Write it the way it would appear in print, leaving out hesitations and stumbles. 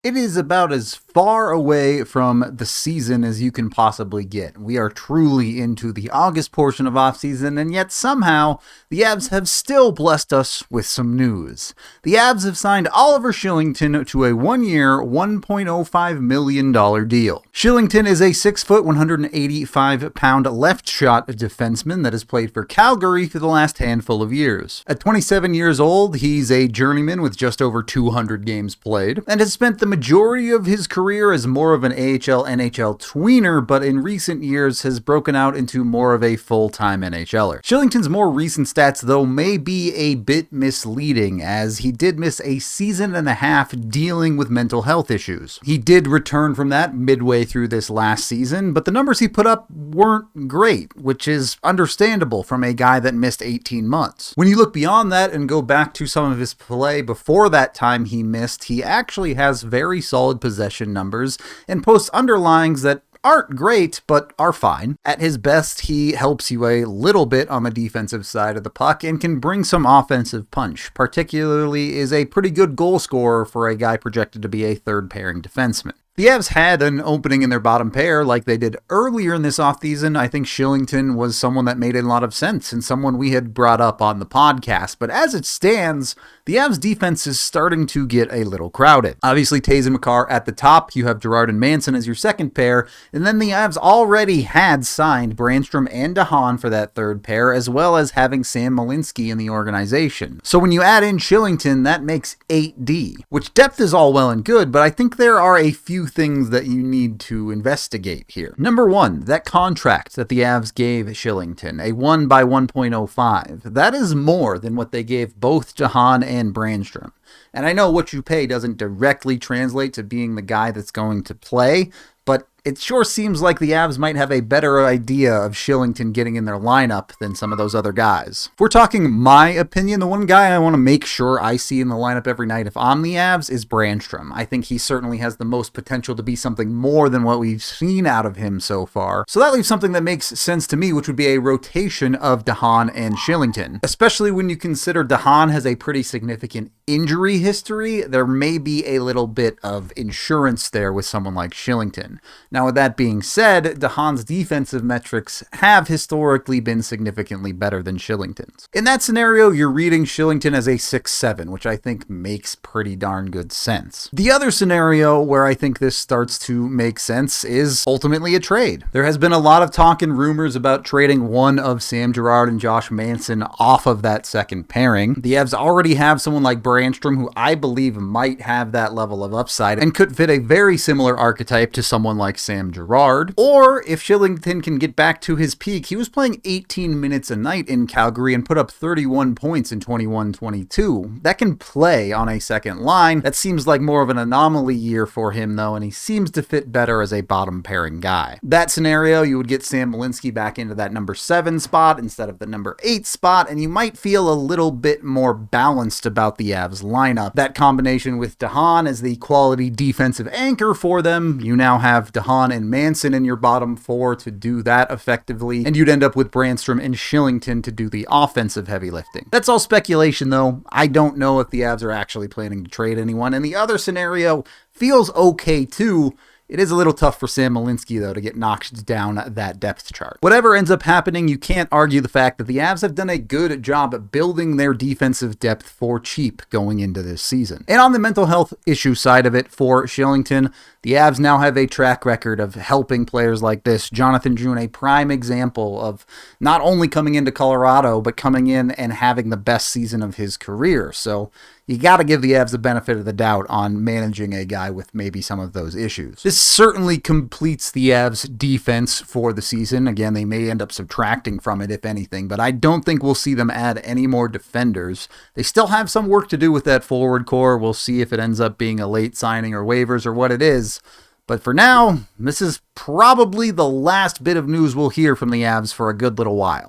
It is about as far away from the season as you can possibly get. We are truly into the August portion of offseason, and yet somehow the Avs have still blessed us with some news. The Avs have signed Oliver Kylington to a one-year, $1.05 million deal. Kylington is a 6-foot, 185-pound left-shot defenseman that has played for Calgary for the last handful of years. At 27 years old, he's a journeyman with just over 200 games played, and has spent the majority of his career as more of an AHL-NHL tweener, but in recent years has broken out into more of a full-time NHLer. Kylington's more recent stats, though, may be a bit misleading, as he did miss a season and a half dealing with mental health issues. He did return from that midway through this last season, but the numbers he put up weren't great, which is understandable from a guy that missed 18 months. When you look beyond that and go back to some of his play before that time he missed, he actually has very solid possession numbers and posts underlines that aren't great, but are fine. At his best, he helps you a little bit on the defensive side of the puck and can bring some offensive punch. Particularly is a pretty good goal scorer for a guy projected to be a third-pairing defenseman. The Avs had an opening in their bottom pair like they did earlier in this offseason. I think Kylington was someone that made a lot of sense and someone we had brought up on the podcast. But as it stands, the Avs defense is starting to get a little crowded. Obviously, Taves and Makar at the top. You have Girard and Manson as your second pair. And then the Avs already had signed Brandstrom and DeHaan for that third pair, as well as having Sam Malinsky in the organization. So when you add in Kylington, that makes 8D, which depth is all well and good, but I think there are a few things that you need to investigate here. Number one, that contract that the Avs gave Kylington, a 1 by 1.05, that is more than what they gave both DeHaan and Brandstrom. And I know what you pay doesn't directly translate to being the guy that's going to play, but it sure seems like the Avs might have a better idea of Kylington getting in their lineup than some of those other guys. If we're talking my opinion, the one guy I want to make sure I see in the lineup every night if I'm the Avs is Brandstrom. I think he certainly has the most potential to be something more than what we've seen out of him so far. So that leaves something that makes sense to me, which would be a rotation of DeHaan and Kylington. Especially when you consider DeHaan has a pretty significant injury history, there may be a little bit of insurance there with someone like Kylington. Now, with that being said, DeHaan's defensive metrics have historically been significantly better than Kylington's. In that scenario, you're reading Kylington as a 6-7, which I think makes pretty darn good sense. The other scenario where I think this starts to make sense is ultimately a trade. There has been a lot of talk and rumors about trading one of Sam Girard and Josh Manson off of that second pairing. The Avs already have someone like Brandstrom, who I believe might have that level of upside and could fit a very similar archetype to someone like Sam Girard. Or if Kylington can get back to his peak, he was playing 18 minutes a night in Calgary and put up 31 points in 21-22. That can play on a second line. That seems like more of an anomaly year for him though, and he seems to fit better as a bottom pairing guy. That scenario, you would get Sam Malinsky back into that number 7 spot instead of the number 8 spot, and you might feel a little bit more balanced about the Avs lineup. That combination with DeHaan as the quality defensive anchor for them, you now have DeHaan and Manson in your bottom 4 to do that effectively, and you'd end up with Brandstrom and Kylington to do the offensive heavy lifting. That's all speculation though. I don't know if the Avs are actually planning to trade anyone, and the other scenario feels okay too. It is a little tough for Sam Malinsky, though, to get knocked down that depth chart. Whatever ends up happening, you can't argue the fact that the Avs have done a good job building their defensive depth for cheap going into this season. And on the mental health issue side of it for Kylington, the Avs now have a track record of helping players like this. Jonathan June, a prime example of not only coming into Colorado, but coming in and having the best season of his career. So you got to give the Avs the benefit of the doubt on managing a guy with maybe some of those issues. This certainly completes the Avs defense for the season. Again, they may end up subtracting from it, if anything, but I don't think we'll see them add any more defenders. They still have some work to do with that forward core. We'll see if it ends up being a late signing or waivers or what it is. But for now, this is probably the last bit of news we'll hear from the Avs for a good little while.